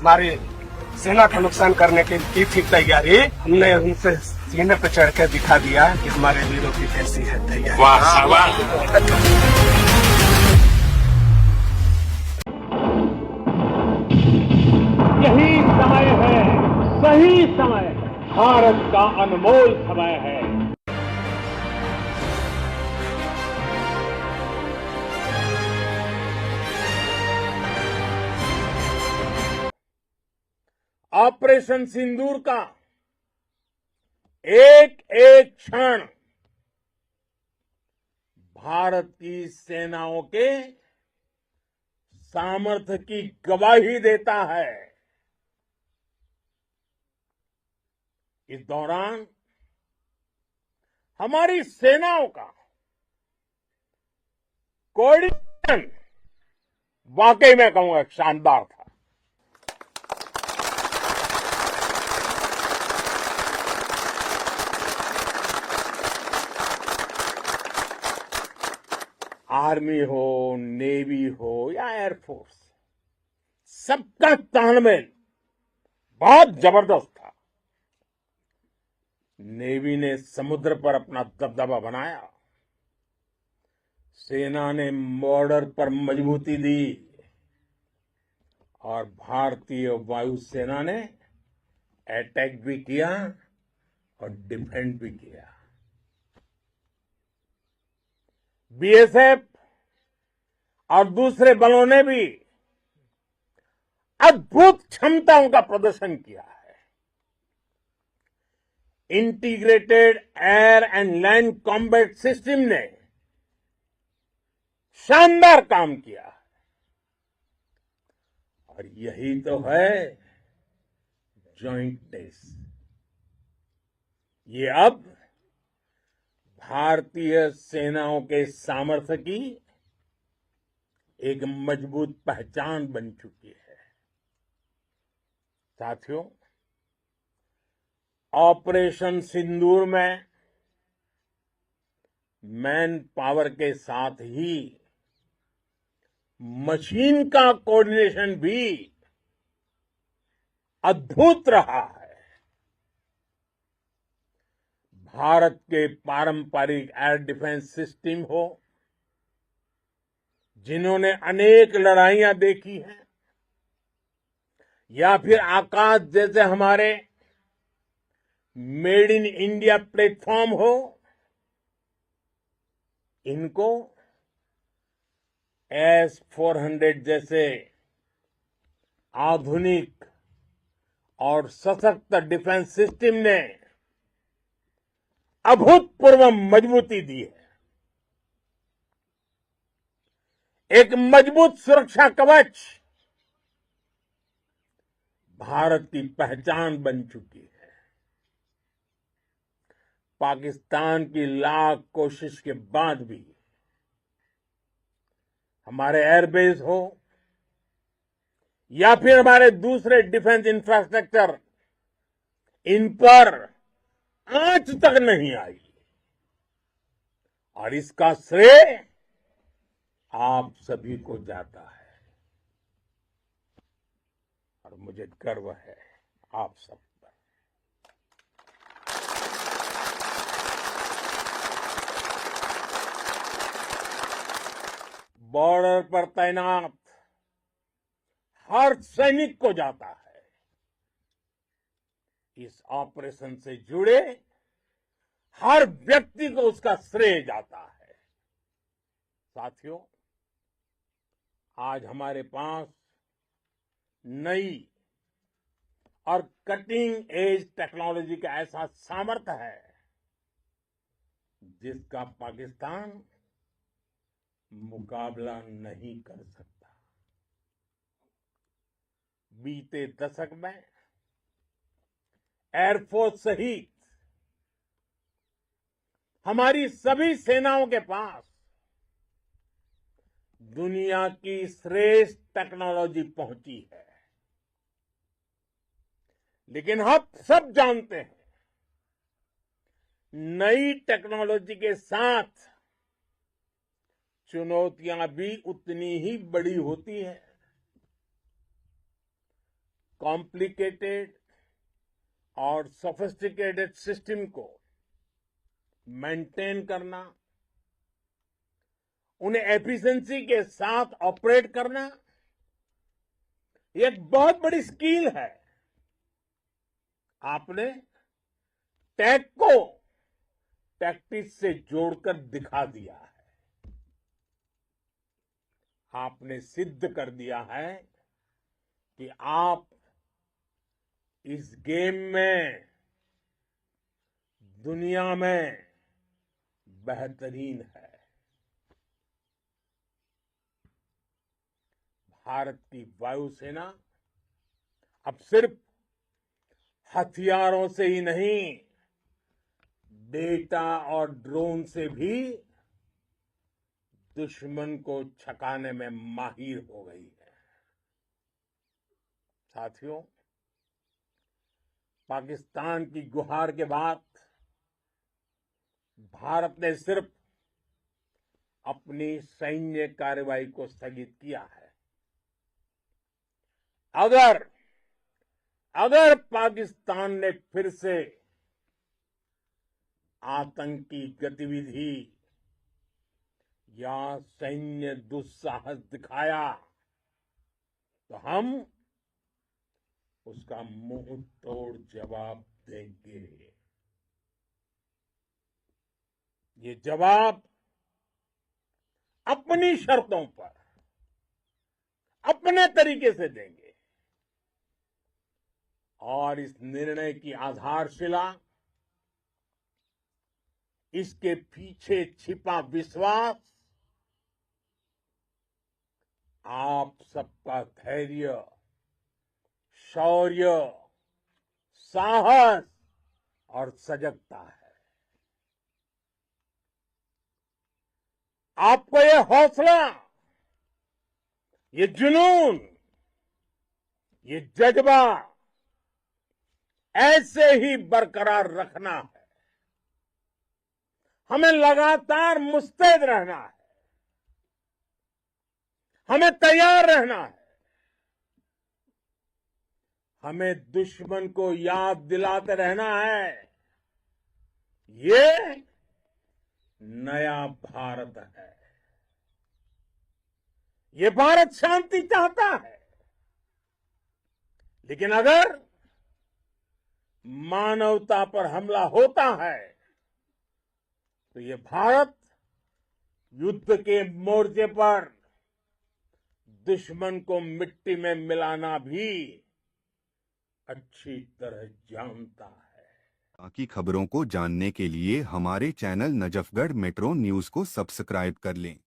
हमारी सेना का नुकसान करने की थी तैयारी, हमने उनसे सीने पे चढ़ के दिखा दिया कि हमारे वीरों की कैसी है तैयारी। वाह वाह। यही समय है, सही समय है, भारत का अनमोल समय है। ऑपरेशन सिंदूर का एक एक क्षण भारत की सेनाओं के सामर्थ्य की गवाही देता है। इस दौरान हमारी सेनाओं का कोऑर्डिनेशन वाकई में कहूंगा शानदार था। आर्मी हो, नेवी हो या एयरफोर्स, सबका तालमेल बहुत जबरदस्त था। नेवी ने समुद्र पर अपना दबदबा बनाया, सेना ने बॉर्डर पर मजबूती दी और भारतीय वायुसेना ने अटैक भी किया और डिफेंड भी किया। बीएसएफ और दूसरे बलों ने भी अद्भुत क्षमताओं का प्रदर्शन किया है। Integrated air and land combat system ने शानदार काम किया है और यही तो है जॉइंटनेस। ये अब भारतीय सेनाओं के सामर्थ्य की एक मजबूत पहचान बन चुकी है। साथियों, ऑपरेशन सिंदूर में मैन पावर के साथ ही मशीन का कोऑर्डिनेशन भी अद्भुत रहा है। भारत के पारंपरिक एयर डिफेंस सिस्टम हो, जिन्होंने अनेक लड़ाइयां देखी हैं, या फिर आकाश जैसे हमारे मेड इन इंडिया प्लेटफॉर्म हो, इनको S-400 जैसे आधुनिक और सशक्त डिफेंस सिस्टम ने अभूतपूर्व मजबूती दी है। एक मजबूत सुरक्षा कवच भारत की पहचान बन चुकी है। पाकिस्तान की लाख कोशिश के बाद भी हमारे एयरबेस हो या फिर हमारे दूसरे डिफेंस इंफ्रास्ट्रक्चर, इन पर आंच तक नहीं आई और इसका श्रेय आप सभी को जाता है और मुझे गर्व है आप सब पर। बॉर्डर पर तैनात हर सैनिक को जाता है। इस ऑपरेशन से जुड़े हर व्यक्ति को उसका श्रेय जाता है। साथियों, आज हमारे पास नई और कटिंग एज टेक्नोलॉजी का ऐसा सामर्थ्य है जिसका पाकिस्तान मुकाबला नहीं कर सकता। बीते दशक में एयरफोर्स सहित हमारी सभी सेनाओं के पास दुनिया की श्रेष्ठ टेक्नोलॉजी पहुंची है, लेकिन हम सब जानते हैं नई टेक्नोलॉजी के साथ चुनौतियां भी उतनी ही बड़ी होती है। कॉम्प्लिकेटेड और सोफिस्टिकेटेड सिस्टम को मेंटेन करना, उन्हें एफिशिएंसी के साथ ऑपरेट करना, ये एक बहुत बड़ी स्किल है। आपने टेक को टैक्टिक्स से जोड़कर दिखा दिया है। आपने सिद्ध कर दिया है कि आप इस गेम में दुनिया में बेहतरीन है। भारत की वायुसेना अब सिर्फ हथियारों से ही नहीं, डेटा और ड्रोन से भी दुश्मन को छकाने में माहिर हो गई है। साथियों, पाकिस्तान की गुहार के बाद भारत ने सिर्फ अपनी सैन्य कार्रवाई को स्थगित किया है। अगर पाकिस्तान ने फिर से आतंकी गतिविधि या सैन्य दुस्साहस दिखाया तो हम उसका मुंह तोड़ जवाब देंगे। ये जवाब अपनी शर्तों पर, अपने तरीके से देंगे। और इस निर्णय की आधारशिला, इसके पीछे छिपा विश्वास आप सबका धैर्य, शौर्य, साहस और सजगता है। आपको ये हौसला, ये जुनून, ये जज्बा ऐसे ही बरकरार रखना है। हमें लगातार मुस्तैद रहना है, हमें तैयार रहना है। हमें दुश्मन को याद दिलाते रहना है, ये नया भारत है। ये भारत शांति चाहता है, लेकिन अगर मानवता पर हमला होता है तो ये भारत युद्ध के मोर्चे पर दुश्मन को मिट्टी में मिलाना भी अच्छी तरह जानता है। बाकी खबरों को जानने के लिए हमारे चैनल नजफगढ़ मेट्रो न्यूज को सब्सक्राइब कर लें।